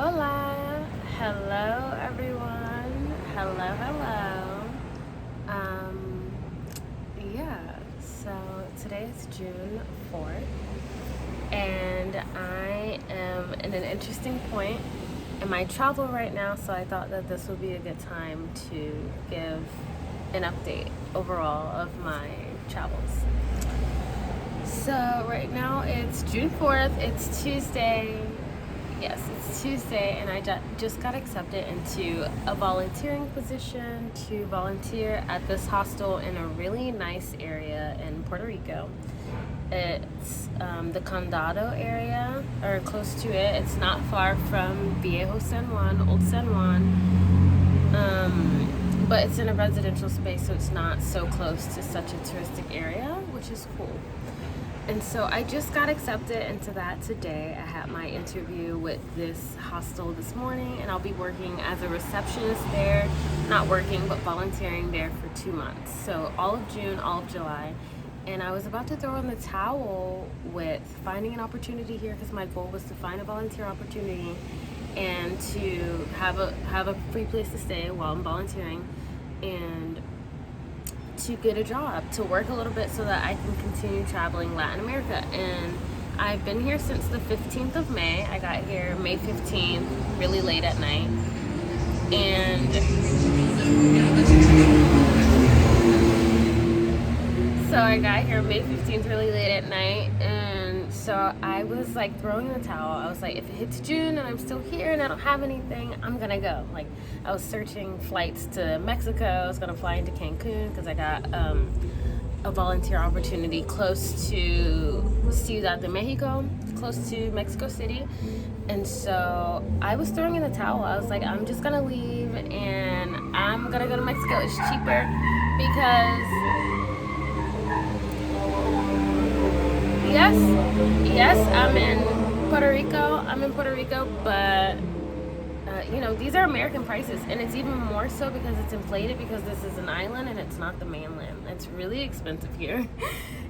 Hola, hello everyone, hello. Um, so today is June 4th, and I am in an interesting point in my travel right now, so I thought that this would be a good time to give an update overall of my travels. So right now it's June 4th, it's Tuesday. Yes, it's Tuesday, and I just got accepted into a volunteering position to volunteer at this hostel in a really nice area in Puerto Rico. It's the Condado area, or close to it. It's not far from Viejo San Juan, Old San Juan, but it's in a residential space, so it's not so close to such a touristic area, which is cool. And so I just got accepted into that today. I had my interview with this hostel this morning, and I'll be working as a receptionist there. Not working, but volunteering there for 2 months. So all of June, all of July. And I was about to throw in the towel with finding an opportunity here because my goal was to find a volunteer opportunity and to have a free place to stay while I'm volunteering, and to get a job, to work a little bit so that I can continue traveling Latin America. And I've been here since the 15th of May. I got here May 15th, really late at night. And so I got here May 15th, really late at night. And so I was like throwing in the towel. I was like, if it hits June and I'm still here and I don't have anything, I'm gonna go. Like, I was searching flights to Mexico. I was gonna fly into Cancun because I got a volunteer opportunity close to Ciudad de Mexico, close to Mexico City. And so I was throwing in the towel. I was like, I'm just gonna leave and I'm gonna go to Mexico. It's cheaper because yes, I'm in Puerto Rico, but these are American prices, and it's even more so because it's inflated because this is an island and it's not the mainland. It's really expensive here.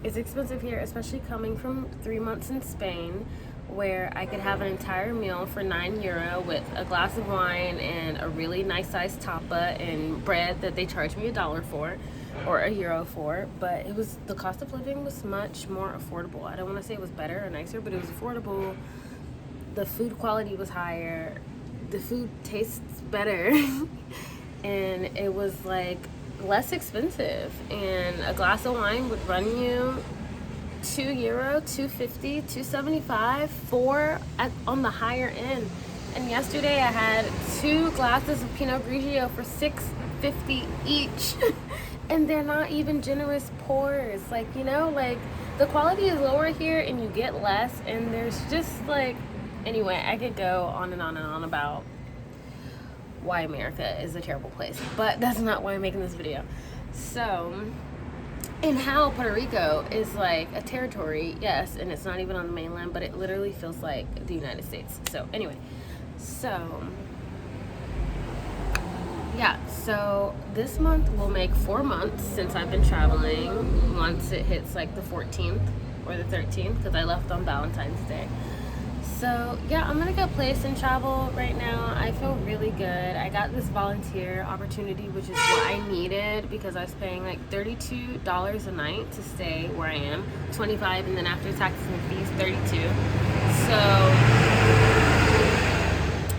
It's expensive here, especially coming from 3 months in Spain, where I could have an entire meal for €9 with a glass of wine and a really nice sized tapa and bread that they charge me $1 for, or €1 for. But the cost of living was much more affordable. I don't want to say it was better or nicer, but it was affordable. The food quality was higher. The food tastes better. And it was like less expensive. And a glass of wine would run you €2, $2.50, $2.75, on the higher end. And yesterday I had 2 glasses of Pinot Grigio for $6.50 each. And they're not even generous pours. Like the quality is lower here and you get less, and there's just anyway, I could go on and on and on about why America is a terrible place, but that's not why I'm making this video. So, and how Puerto Rico is like a territory, yes, and it's not even on the mainland, but it literally feels like the United States. So anyway, so this month will make 4 months since I've been traveling, once it hits like the 14th or the 13th, because I left on Valentine's Day. So I'm gonna go place and travel right now. I feel really good. I got this volunteer opportunity, which is what I needed, because I was paying like $32 a night to stay where I am, $25, and then after taxes and fees, $32. So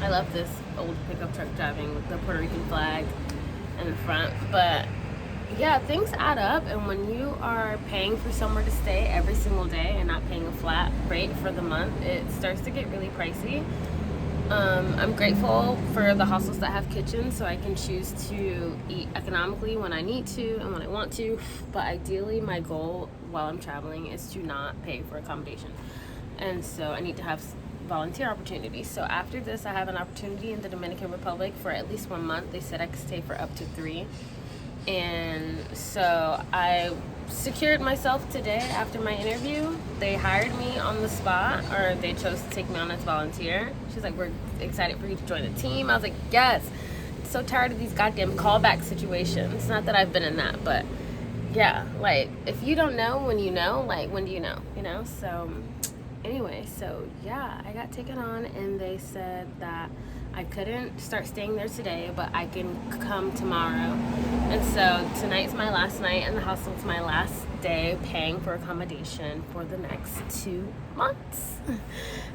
I love this old pickup truck driving with the Puerto Rican flag in the front. But things add up, and when you are paying for somewhere to stay every single day and not paying a flat rate for the month, it starts to get really pricey. I'm grateful for the hostels that have kitchens, so I can choose to eat economically when I need to and when I want to. But ideally, my goal while I'm traveling is to not pay for accommodation, and so I need to have volunteer opportunities. So after this, I have an opportunity in the Dominican Republic for at least 1 month. They said I could stay for up to 3. And so I secured myself today after my interview. They hired me on the spot, or they chose to take me on as volunteer. She's like, we're excited for you to join the team. I was like, yes. I'm so tired of these goddamn callback situations. Not that I've been in that, but if you don't know when you know, when do you know? So anyway, so yeah, I got taken on, and they said that I couldn't start staying there today, but I can come tomorrow. And so tonight's my last night in the hostel. It's my last day paying for accommodation for the next 2 months.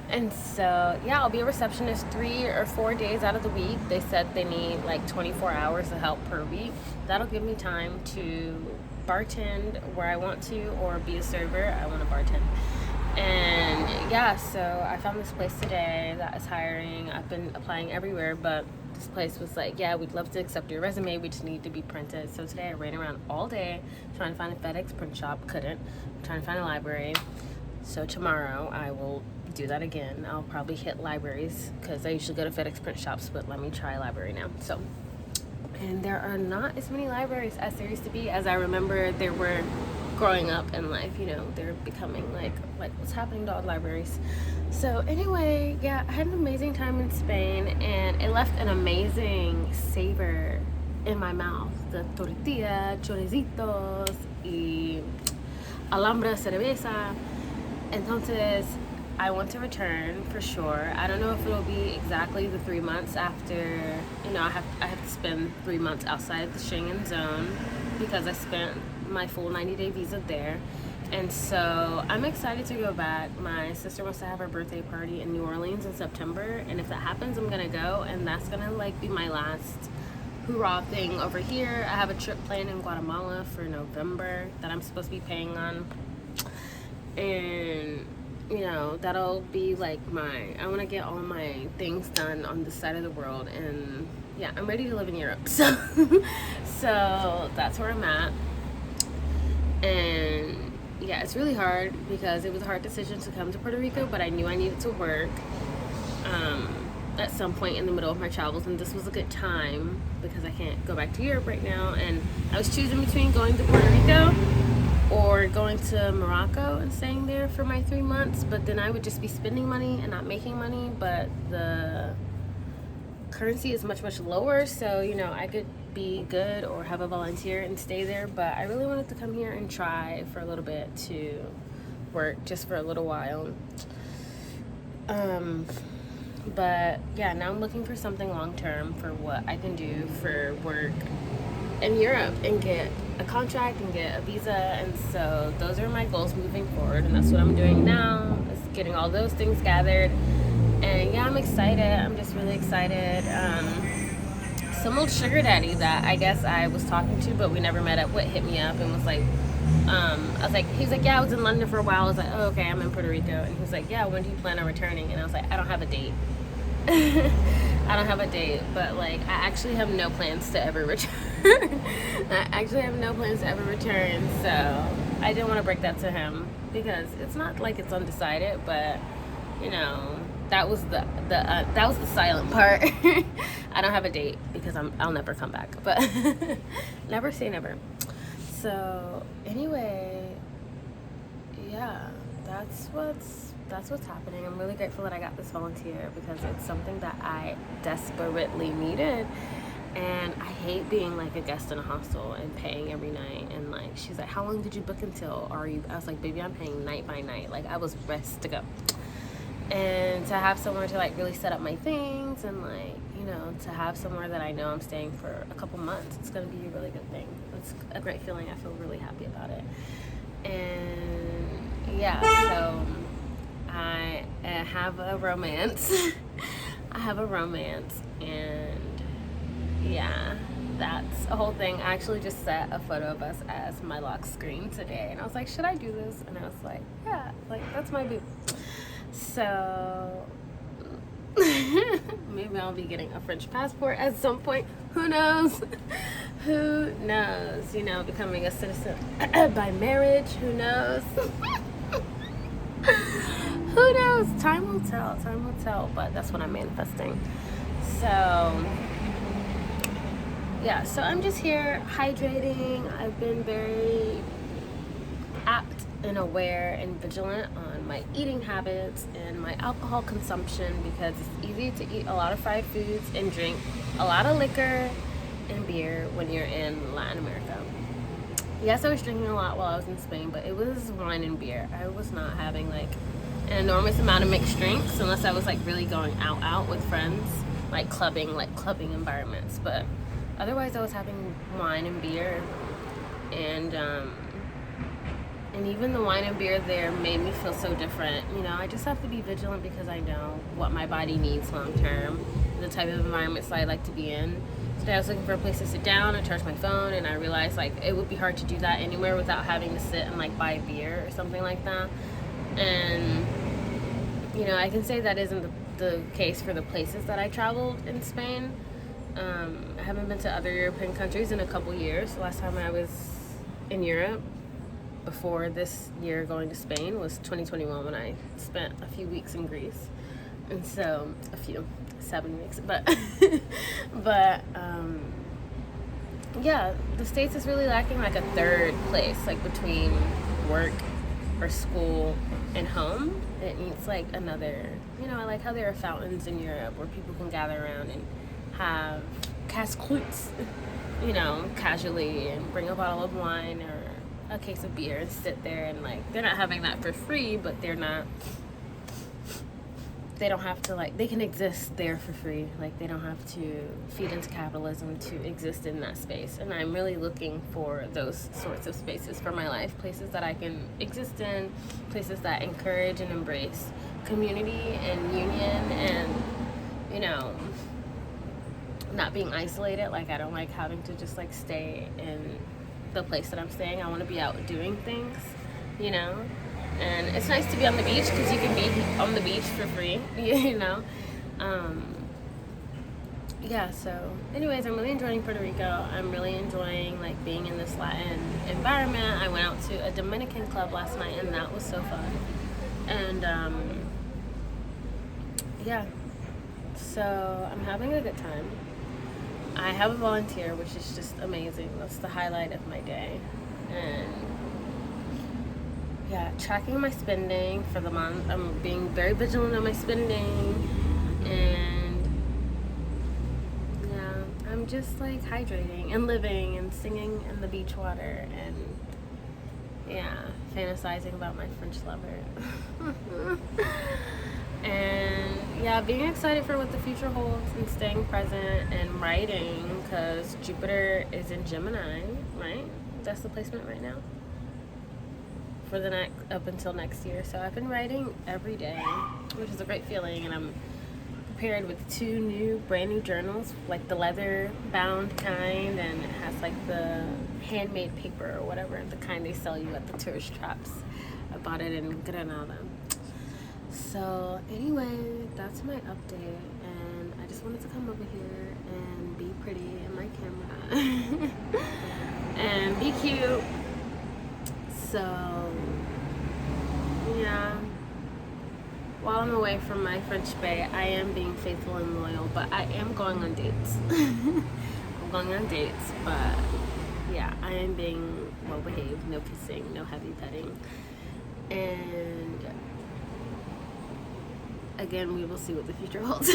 And so yeah, I'll be a receptionist 3 or 4 days out of the week. They said they need like 24 hours of help per week. That'll give me time to bartend where I want to, or be a server. I want to bartend. And yeah, so I found this place today that is hiring. I've been applying everywhere, but this place was like, yeah, we'd love to accept your resume, we just need to be printed. So today I ran around all day trying to find a FedEx print shop. Couldn't. I'm trying to find a library. So tomorrow I will do that again. I'll probably hit libraries because I usually go to FedEx print shops, but let me try a library now. So, and there are not as many libraries as there used to be as I remember there were growing up in life. You know, they're becoming like what's happening to all libraries. So anyway, yeah, I had an amazing time in Spain, and it left an amazing savor in my mouth. The tortilla, choricitos y alhambra cerveza. Entonces, I want to return for sure. I don't know if it'll be exactly the 3 months after, you know, I have to spend 3 months outside of the Schengen zone because I spent my full 90-day visa there. And so I'm excited to go back. My sister wants to have her birthday party in New Orleans in September, and if that happens, I'm gonna go, and that's gonna like be my last hoorah thing over here. I have a trip planned in Guatemala for November that I'm supposed to be paying on, and you know, that'll be like I want to get all my things done on this side of the world. And yeah, I'm ready to live in Europe. So that's where I'm at. And yeah, it's really hard because it was a hard decision to come to Puerto Rico, but I knew I needed to work at some point in the middle of my travels, and this was a good time because I can't go back to Europe right now. And I was choosing between going to Puerto Rico or going to Morocco and staying there for my 3 months, but then I would just be spending money and not making money. But the currency is much lower, so you know, I could be good or have a volunteer and stay there. But I really wanted to come here and try for a little bit to work just for a little while. But yeah, now I'm looking for something long term for what I can do for work in Europe and get a contract and get a visa. And so those are my goals moving forward, and that's what I'm doing now, is getting all those things gathered. And yeah, I'm excited. I'm just really excited. Some old sugar daddy that I guess I was talking to, but we never met up, hit me up and was like, he was like, yeah, I was in London for a while. I was like, oh, okay, I'm in Puerto Rico. And he was like, yeah, when do you plan on returning? And I was like, I don't have a date. I don't have a date, but like, I actually have no plans to ever return. So I didn't want to break that to him because it's not like it's undecided, but you know, that was the silent part. I don't have a date because I'll never come back, but never say never. So anyway, yeah, that's what's happening. I'm really grateful that I got this volunteer because it's something that I desperately needed. And I hate being like a guest in a hostel and paying every night. And like, she's like, how long did you book until? I was like, baby, I'm paying night by night. Like, I was ready to go. And to have somewhere to like really set up my things, and like, you know, to have somewhere that I know I'm staying for a couple months, it's gonna be a really good thing. It's a great feeling. I feel really happy about it. And yeah, so I have a romance. And yeah, that's a whole thing. I actually just set a photo of us as my lock screen today, and I was like, should I do this? And I was like, yeah, like that's my boo. So maybe I'll be getting a French passport at some point. Who knows? Who knows? You know, becoming a citizen by marriage. Who knows? Who knows? Time will tell. But that's what I'm manifesting. So yeah, so I'm just here hydrating. I've been very apt and aware and vigilant on my eating habits and my alcohol consumption, because it's easy to eat a lot of fried foods and drink a lot of liquor and beer when you're in Latin America. Yes, I was drinking a lot while I was in Spain, but it was wine and beer. I was not having like an enormous amount of mixed drinks unless I was like really going out with friends, like clubbing environments. But otherwise, I was having wine and beer, and even the wine and beer there made me feel so different. You know, I just have to be vigilant because I know what my body needs long term, the type of environments I like to be in. Today I was looking for a place to sit down and charge my phone, and I realized like it would be hard to do that anywhere without having to sit and like buy a beer or something like that. And you know, I can say that isn't the case for the places that I traveled in Spain. I haven't been to other European countries in a couple years. The last time I was in Europe before this year going to Spain was 2021 when I spent a few weeks in Greece. And so, 7 weeks, but yeah, the States is really lacking like a third place, like between work or school and home. It needs like another, you know, I like how there are fountains in Europe where people can gather around and have casse-croûtes, you know, casually, and bring a bottle of wine or a case of beer and sit there, and like they're not having that for free, but they don't have to, like, they can exist there for free. Like, they don't have to feed into capitalism to exist in that space. And I'm really looking for those sorts of spaces for my life, places that I can exist in, places that encourage and embrace community and union and, you know, not being isolated. Like, I don't like having to just like stay in the place that I'm staying. I want to be out doing things, you know. And it's nice to be on the beach because you can be on the beach for free, you know. Yeah, so anyways, I'm really enjoying Puerto Rico. I'm really enjoying like being in this Latin environment. I went out to a Dominican club last night and that was so fun. And yeah, so I'm having a good time. I have a volunteer, which is just amazing. That's the highlight of my day. And yeah, tracking my spending for the month. I'm being very vigilant on my spending, and yeah, I'm just like hydrating and living and singing in the beach water and yeah, fantasizing about my French lover. And yeah, being excited for what the future holds and staying present and writing, because Jupiter is in Gemini, right? That's the placement right now for the up until next year. So I've been writing every day, which is a great feeling, and I'm prepared with 2 brand new journals, like the leather bound kind, and it has like the handmade paper or whatever, the kind they sell you at the tourist traps. I bought it in Granada. So anyway, that's my update, and I just wanted to come over here and be pretty in my camera and be cute. So yeah, while I'm away from my French bae, I am being faithful and loyal, but I am going on dates. I'm going on dates, but yeah, I am being well behaved, no kissing, no heavy petting, and again, we will see what the future holds.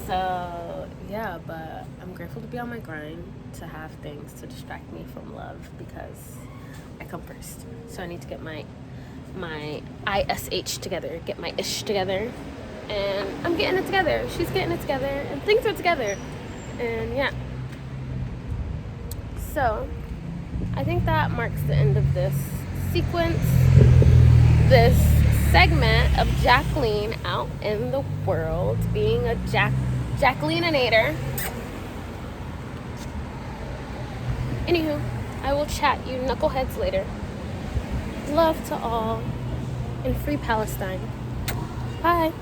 So yeah, but I'm grateful to be on my grind, to have things to distract me from love, because I come first. So I need to get my ISH together, get my ish together, and I'm getting it together. She's getting it together, and things are together, and yeah. So I think that marks the end of this sequence, this segment of Jacqueline out in the world, being a Jacqueline-inator. Anywho, I will chat you knuckleheads later. Love to all, and free Palestine. Bye.